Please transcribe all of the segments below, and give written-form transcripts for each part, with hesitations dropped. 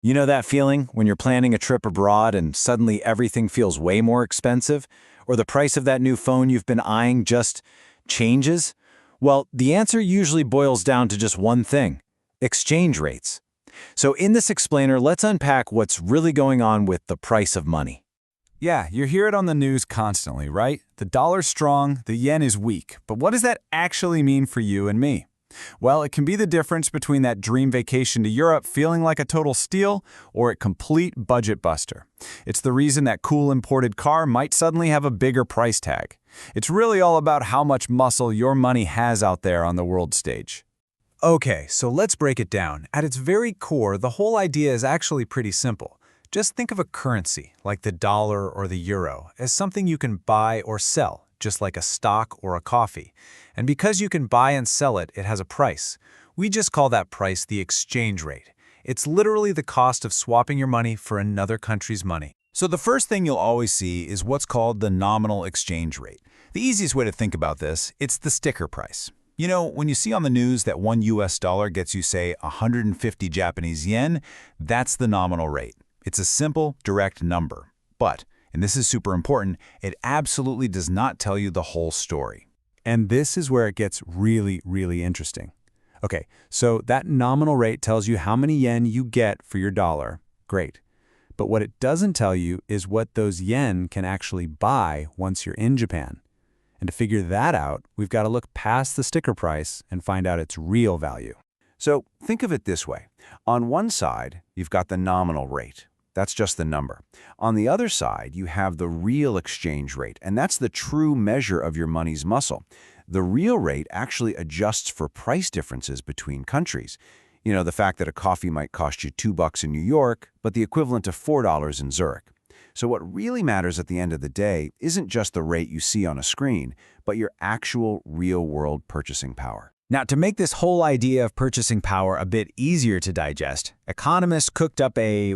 You know that feeling when you're planning a trip abroad and suddenly everything feels way more expensive? Or the price of that new phone you've been eyeing just changes? Well, the answer usually boils down to just one thing: exchange rates. So in this explainer, let's unpack what's really going on with the price of money. Yeah, you hear it on the news constantly, right? The dollar's strong, the yen is weak. But what does that actually mean for you and me? Well, it can be the difference between that dream vacation to Europe feeling like a total steal or a complete budget buster. It's the reason that cool imported car might suddenly have a bigger price tag. It's really all about how much muscle your money has out there on the world stage. Okay, so let's break it down. At its very core, the whole idea is actually pretty simple. Just think of a currency, like the dollar or the euro, as something you can buy or sell, just like a stock or a coffee. And because you can buy and sell it, it has a price. We just call that price the exchange rate. It's literally the cost of swapping your money for another country's money. So the first thing you'll always see is what's called the nominal exchange rate. The easiest way to think about this, it's the sticker price. You know, when you see on the news that one US dollar gets you, say, 150 Japanese yen, that's the nominal rate. It's a simple, direct number. But, and this is super important, it absolutely does not tell you the whole story. And this is where it gets really, really interesting. Okay, so that nominal rate tells you how many yen you get for your dollar. Great. But what it doesn't tell you is what those yen can actually buy once you're in Japan. And to figure that out, we've got to look past the sticker price and find out its real value. So think of it this way. On one side, you've got the nominal rate. That's just the number. On the other side, you have the real exchange rate, and that's the true measure of your money's muscle. The real rate actually adjusts for price differences between countries. You know, the fact that a coffee might cost you $2 in New York, but the equivalent of $4 in Zurich. So what really matters at the end of the day isn't just the rate you see on a screen, but your actual real-world purchasing power. Now, to make this whole idea of purchasing power a bit easier to digest, economists cooked up a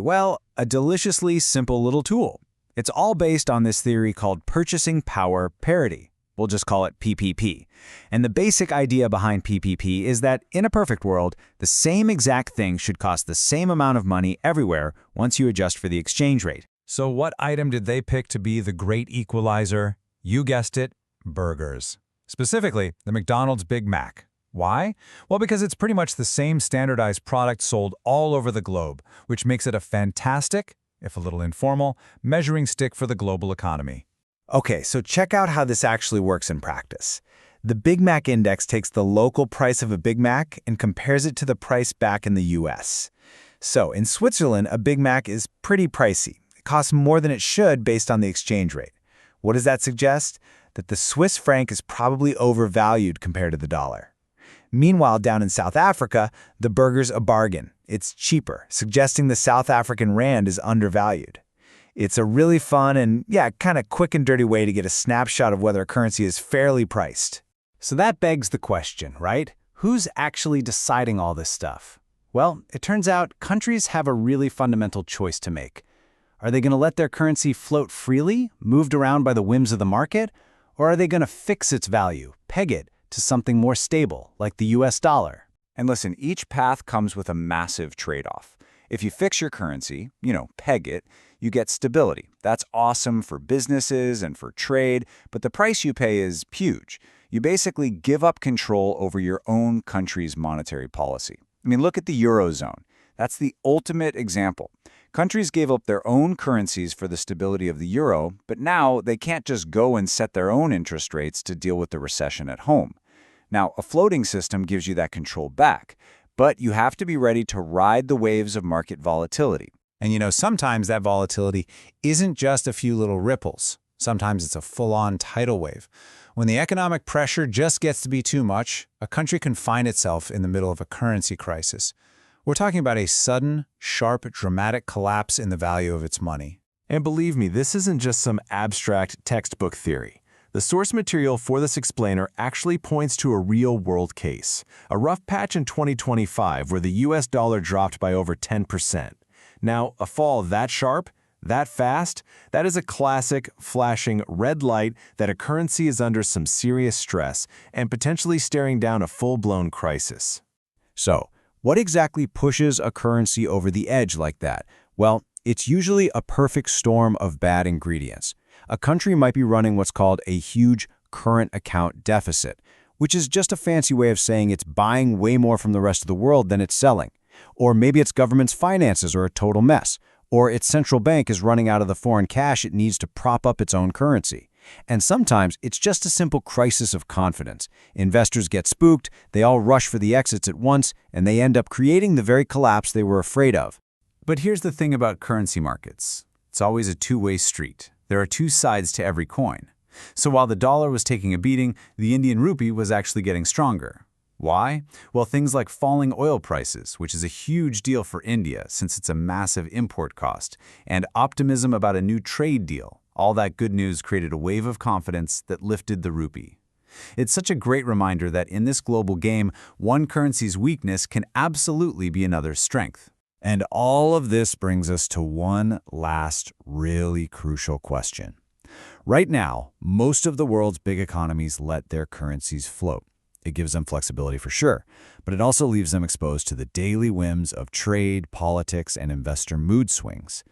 deliciously simple little tool. It's all based on this theory called purchasing power parity. We'll just call it PPP. And the basic idea behind PPP is that in a perfect world, the same exact thing should cost the same amount of money everywhere once you adjust for the exchange rate. So what item did they pick to be the great equalizer? You guessed it, burgers. Specifically, the McDonald's Big Mac. Why? Well, because it's pretty much the same standardized product sold all over the globe, which makes it a fantastic, if a little informal, measuring stick for the global economy. Okay, so check out how this actually works in practice. The Big Mac Index takes the local price of a Big Mac and compares it to the price back in the US. So in Switzerland, a Big Mac is pretty pricey. It costs more than it should based on the exchange rate. What does that suggest? That the Swiss franc is probably overvalued compared to the dollar. Meanwhile, down in South Africa, the burger's a bargain. It's cheaper, suggesting the South African rand is undervalued. It's a really fun and, kind of quick and dirty way to get a snapshot of whether a currency is fairly priced. So that begs the question, right? Who's actually deciding all this stuff? Well, it turns out countries have a really fundamental choice to make. Are they going to let their currency float freely, moved around by the whims of the market? Or are they going to fix its value, peg it, to something more stable, like the US dollar? And listen, each path comes with a massive trade-off. If you fix your currency, peg it, you get stability. That's awesome for businesses and for trade, but the price you pay is huge. You basically give up control over your own country's monetary policy. I mean, look at the Eurozone. That's the ultimate example. Countries gave up their own currencies for the stability of the euro, but now they can't just go and set their own interest rates to deal with the recession at home. Now, a floating system gives you that control back, but you have to be ready to ride the waves of market volatility. And sometimes that volatility isn't just a few little ripples. Sometimes it's a full-on tidal wave. When the economic pressure just gets to be too much, a country can find itself in the middle of a currency crisis. We're talking about a sudden, sharp, dramatic collapse in the value of its money. And believe me, this isn't just some abstract textbook theory. The source material for this explainer actually points to a real-world case, a rough patch in 2025 where the US dollar dropped by over 10%. Now, a fall that sharp, that fast, that is a classic, flashing red light that a currency is under some serious stress and potentially staring down a full-blown crisis. So, What exactly pushes a currency over the edge like that? Well, it's usually a perfect storm of bad ingredients. A country might be running what's called a huge current account deficit, which is just a fancy way of saying it's buying way more from the rest of the world than it's selling. Or maybe its government's finances are a total mess. Or its central bank is running out of the foreign cash it needs to prop up its own currency. And sometimes it's just a simple crisis of confidence. Investors get spooked, they all rush for the exits at once, and they end up creating the very collapse they were afraid of. But here's the thing about currency markets. It's always a two-way street. There are two sides to every coin. So while the dollar was taking a beating, the Indian rupee was actually getting stronger. Why? Well, things like falling oil prices, which is a huge deal for India since it's a massive import cost, and optimism about a new trade deal. All that good news created a wave of confidence that lifted the rupee. It's such a great reminder that in this global game, one currency's weakness can absolutely be another's strength. And all of this brings us to one last really crucial question. Right now, most of the world's big economies let their currencies float. It gives them flexibility for sure, but it also leaves them exposed to the daily whims of trade, politics, and investor mood swings.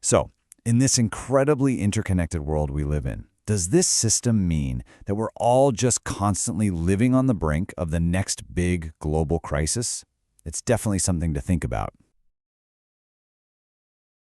So, in this incredibly interconnected world we live in, does this system mean that we're all just constantly living on the brink of the next big global crisis? It's definitely something to think about.